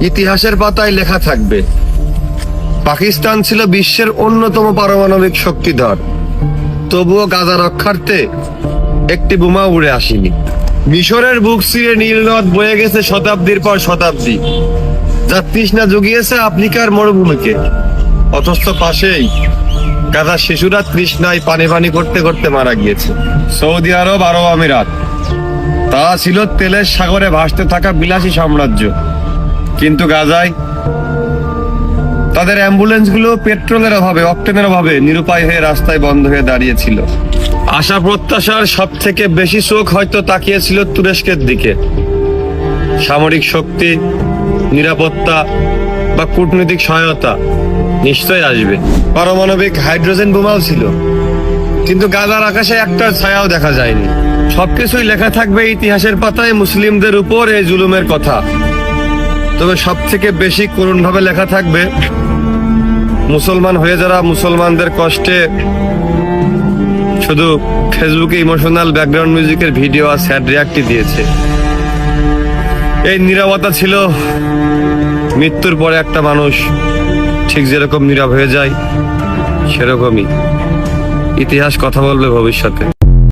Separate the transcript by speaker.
Speaker 1: ইতিহাসের পাতায় লেখা থাকবে, পাকিস্তান ছিল বিশ্বের অন্যতম পারমাণবিক শক্তিধর, তবুও গাজা রক্ষার্থে একটি বোমা উড়ে আসেনি। মিশরের বুক চিরে নীল নদ বয়ে গেছে শতাব্দীর পর শতাব্দী, যা তৃষ্ণা জুগিয়েছে আফ্রিকার মরুভূমিকে। অথচ পাশেই গাজার শিশুরা তৃষ্ণায় পানি পানি করতে করতে মারা গিয়েছে। সৌদি আরব, আরব আমিরাত, তা ছিল তেলের সাগরে ভাসতে থাকা বিলাসী সাম্রাজ্য। কিন্তু গাজায় তাদের অ্যাম্বুলেন্সগুলো পেট্রোলের অভাবে, অক্টেনের অভাবে নিরুপায় হয়ে রাস্তায় বন্ধ হয়ে দাঁড়িয়েছিল। আশা প্রত্যাশার সব থেকে বেশি চোখ হয়তো তাকিয়েছিল তুরস্কের দিকে। সামরিক শক্তি, নিরাপত্তা বা কূটনৈতিক সহায়তা নিশ্চয় আসবে। পারমাণবিক হাইড্রোজেন বোমাও ছিল, কিন্তু গাজার আকাশে একটা ছায়াও দেখা যায়নি। সবকিছুই লেখা থাকবে ইতিহাসের পাতায় মুসলিমদের উপর এই জুলুমের কথা। তবে সব থেকে বেশি করুণ ভাবে লেখা থাকবে মুসলমান হয়ে যারা মুসলমানদের কষ্টে শুধু ফেসবুকে ইমোশনাল ব্যাকগ্রাউন্ড মিউজিকের ভিডিও আর স্যাড রিয়াক্টই দিয়েছে। এই নীরবতা ছিল মৃত্যুর পরে একটা মানুষ ঠিক যেরকম নীরব হয়ে যায়, সেরকমই ইতিহাস কথা বলবে ভবিষ্যতে।